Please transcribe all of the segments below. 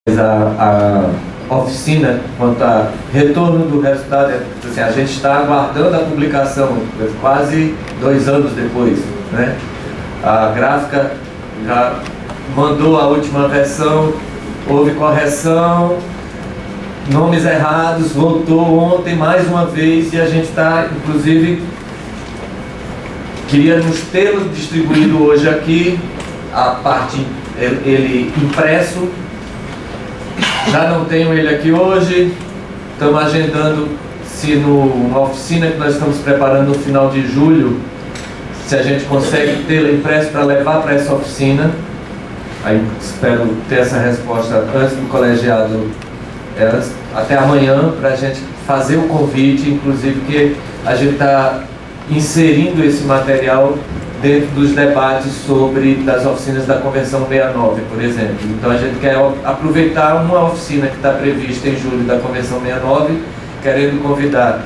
a oficina quanto a retorno do resultado. Assim, a gente está aguardando a publicação quase 2 anos depois, né? A gráfica já mandou a última versão, houve correção, nomes errados, voltou ontem mais uma vez, e a gente está, inclusive, queríamos tê-lo distribuído hoje aqui, a parte, ele impresso. Já não tenho ele aqui hoje, estamos agendando se numa oficina que nós estamos preparando no final de julho, se a gente consegue tê-lo impresso para levar para essa oficina. Aí espero ter essa resposta antes do colegiado, até amanhã, para a gente fazer o convite, inclusive que a gente está inserindo esse material dentro dos debates sobre das oficinas da Convenção 69, por exemplo. Então a gente quer aproveitar uma oficina que está prevista em julho da Convenção 69, querendo convidar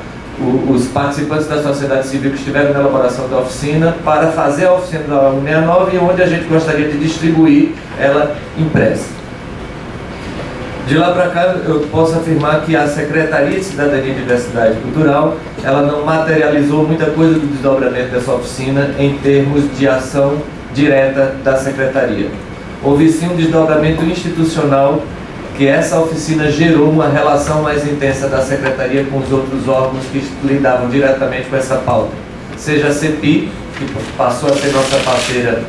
os participantes da sociedade civil que estiveram na elaboração da oficina para fazer a oficina da 69, onde a gente gostaria de distribuir ela impressa. De lá para cá, eu posso afirmar que a Secretaria de Cidadania e Diversidade Cultural, ela não materializou muita coisa do desdobramento dessa oficina em termos de ação direta da Secretaria. Houve sim um desdobramento institucional, que essa oficina gerou uma relação mais intensa da Secretaria com os outros órgãos que lidavam diretamente com essa pauta. Seja a CEPI, que passou a ser nossa parceira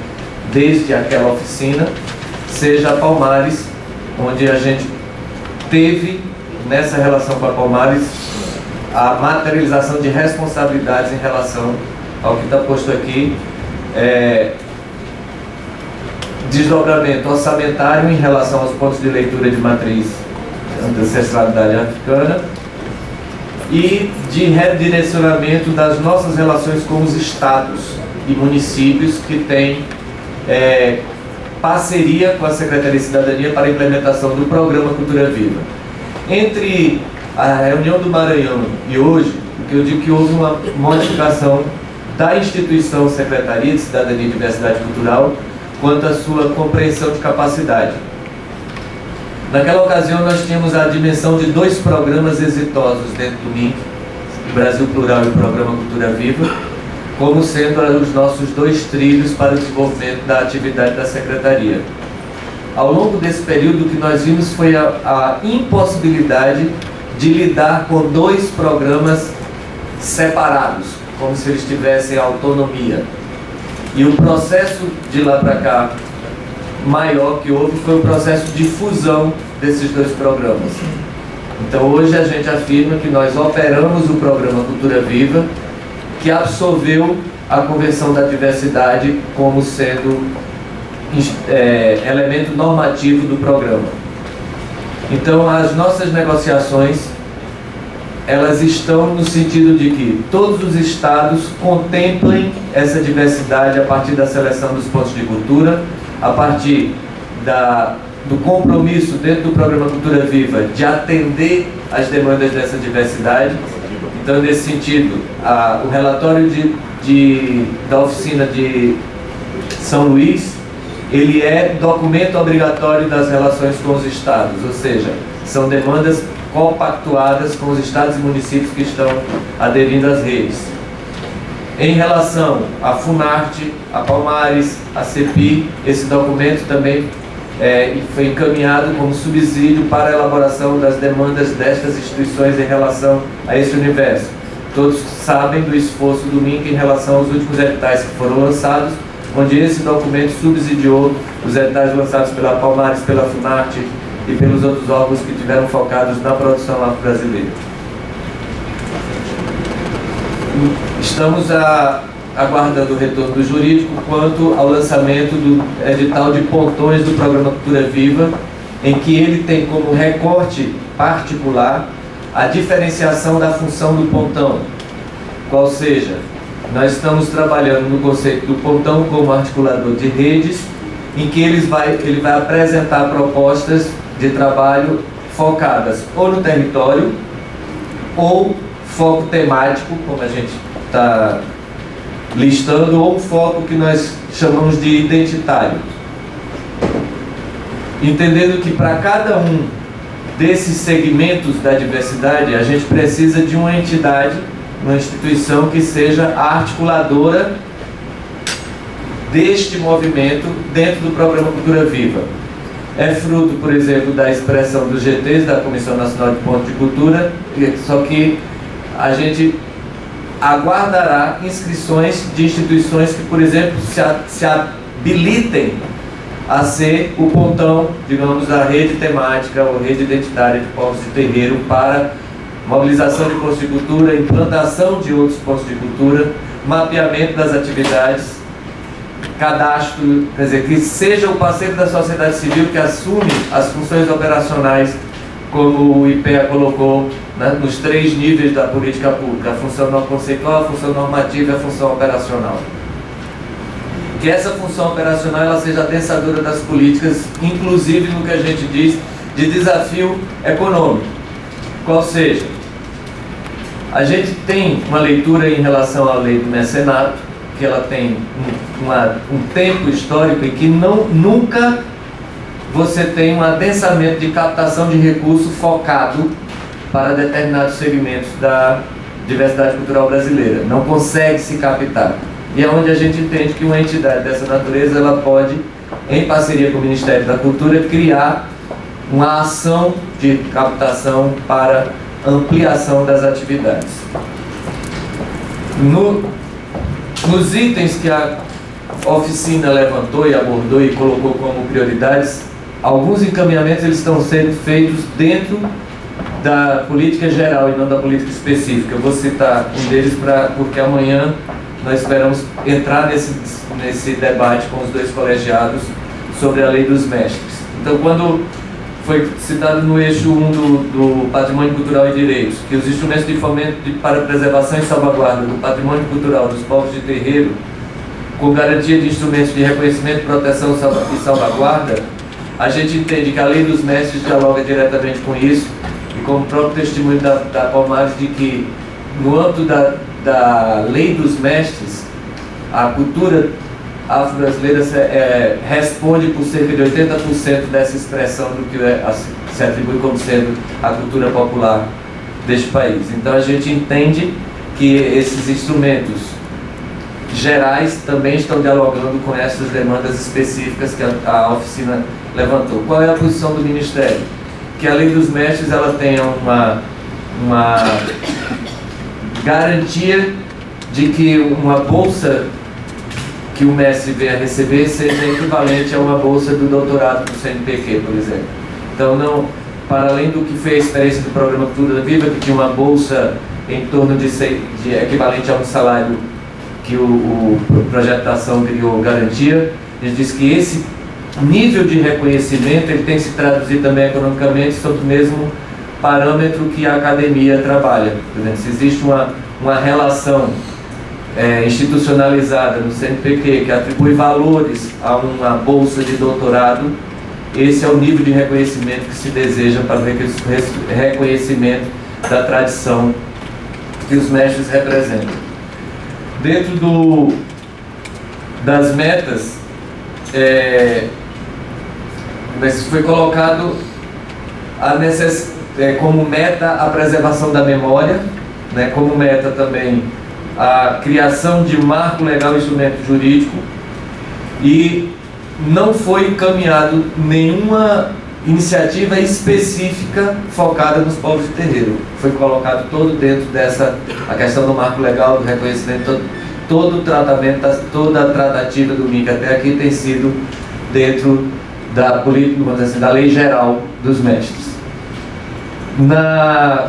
desde aquela oficina, seja a Palmares, onde a gente teve, nessa relação com a Palmares, a materialização de responsabilidades em relação ao que está posto aqui, desdobramento orçamentário em relação aos pontos de leitura de matriz da ancestralidade africana e de redirecionamento das nossas relações com os estados e municípios que têm parceria com a Secretaria de Cidadania para a implementação do Programa Cultura Viva. Entre a reunião do Maranhão e hoje, eu digo que houve uma modificação da instituição Secretaria de Cidadania e Diversidade Cultural quanto à sua compreensão de capacidade. Naquela ocasião nós tínhamos a dimensão de 2 programas exitosos dentro do MINC, o Brasil Plural e o Programa Cultura Viva, como sendo os nossos 2 trilhos para o desenvolvimento da atividade da Secretaria. Ao longo desse período, o que nós vimos foi a impossibilidade de lidar com 2 programas separados, como se eles tivessem autonomia. E o processo de lá para cá maior que houve foi o processo de fusão desses 2 programas. Então hoje a gente afirma que nós operamos o programa Cultura Viva, que absorveu a Convenção da Diversidade como sendo elemento normativo do programa. Então as nossas negociações, elas estão no sentido de que todos os estados contemplem essa diversidade a partir da seleção dos pontos de cultura, a partir do compromisso dentro do programa Cultura Viva de atender às demandas dessa diversidade. Então, nesse sentido, o relatório da oficina de São Luís, ele é documento obrigatório das relações com os estados, ou seja, são demandas compactuadas com os estados e municípios que estão aderindo às redes. Em relação à Funarte, a Palmares, a CEPI, esse documento também foi encaminhado como subsídio para a elaboração das demandas destas instituições em relação a esse universo. Todos sabem do esforço do MINC em relação aos últimos editais que foram lançados, onde esse documento subsidiou os editais lançados pela Palmares, pela Funarte e pelos outros órgãos que tiveram focados na produção afro-brasileira. Estamos aguardando o retorno do jurídico quanto ao lançamento do edital de pontões do Programa Cultura Viva, em que ele tem como recorte particular a diferenciação da função do pontão, qual seja, nós estamos trabalhando no conceito do pontão como articulador de redes, em que ele vai apresentar propostas de trabalho focadas ou no território, ou foco temático, como a gente está listando, ou um foco que nós chamamos de identitário. entendendo que para cada um desses segmentos da diversidade, a gente precisa de uma entidade, uma instituição que seja a articuladora deste movimento dentro do Programa Cultura Viva. É fruto, por exemplo, da expressão dos GTs, da Comissão Nacional de Pontos de Cultura, só que a gente aguardará inscrições de instituições que, por exemplo, se habilitem a ser o pontão, digamos, da rede temática ou rede identitária de povos de terreiro para mobilização de pontos de cultura, implantação de outros pontos de cultura, mapeamento das atividades, cadastro, quer dizer, que seja o parceiro da sociedade civil que assume as funções operacionais, como o IPEA colocou, né, nos 3 níveis da política pública: a função não conceitual, a função normativa e a função operacional. Que essa função operacional ela seja densadora das políticas, inclusive no que a gente diz de desafio econômico. Qual seja, a gente tem uma leitura em relação à lei do mecenato, que ela tem um tempo histórico em que nunca você tem um adensamento de captação de recurso focado para determinados segmentos da diversidade cultural brasileira. Não consegue se captar. E é onde a gente entende que uma entidade dessa natureza ela pode, em parceria com o Ministério da Cultura, criar uma ação de captação para ampliação das atividades. Nos itens que a oficina levantou e abordou e colocou como prioridades, alguns encaminhamentos eles estão sendo feitos dentro da política geral e não da política específica. Eu vou citar um deles porque amanhã nós esperamos entrar nesse debate com os 2 colegiados sobre a lei dos mestres. Então, quando foi citado no eixo 1 do patrimônio cultural e direitos, que os instrumentos de fomento para a preservação e salvaguarda do patrimônio cultural dos povos de terreiro, com garantia de instrumentos de reconhecimento, proteção e salvaguarda, a gente entende que a lei dos mestres dialoga diretamente com isso, e como próprio testemunho da Palmares, de que no âmbito da lei dos mestres, a cultura afro-brasileira responde por cerca de 80% dessa expressão do que se atribui como sendo a cultura popular deste país. Então a gente entende que esses instrumentos gerais também estão dialogando com essas demandas específicas que a oficina levantou. Qual é a posição do Ministério? Que a lei dos mestres ela tenha uma garantia de que uma bolsa que o mestre venha receber seja equivalente a uma bolsa do doutorado do CNPq, por exemplo. Então, não, para além do que foi a experiência do Programa Cultura Viva, que tinha uma bolsa em torno de equivalente a um salário que o projeto da ação criou garantia, ele diz que esse nível de reconhecimento ele tem que se traduzir também economicamente sob o mesmo parâmetro que a academia trabalha. Por exemplo, se existe uma relação institucionalizada no CNPq que atribui valores a uma bolsa de doutorado, esse é o nível de reconhecimento que se deseja para o reconhecimento da tradição que os mestres representam. Dentro das metas, foi colocado como meta a preservação da memória, né, como meta também a criação de marco legal e instrumento jurídico, e não foi encaminhado nenhuma iniciativa específica focada nos povos de terreiro. Foi colocado todo dentro a questão do marco legal, do reconhecimento, todo o tratamento, toda a tratativa do MIC até aqui tem sido dentro da política, vamos dizer assim, da lei geral dos mestres.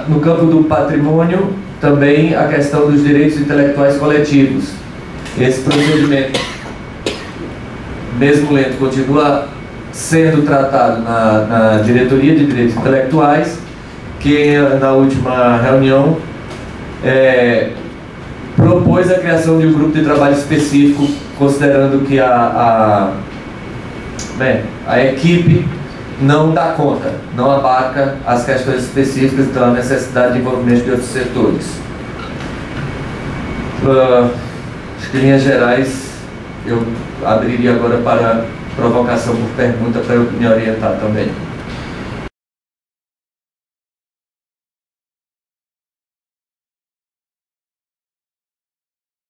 No campo do patrimônio, também a questão dos direitos intelectuais coletivos. Esse procedimento, mesmo lento, continua sendo tratado na Diretoria de Direitos Intelectuais, que na última reunião propôs a criação de um grupo de trabalho específico, considerando que a equipe não dá conta, não abarca as questões específicas, então a necessidade de envolvimento de outros setores. Acho que em linhas gerais eu abriria agora para provocação por pergunta para eu me orientar também.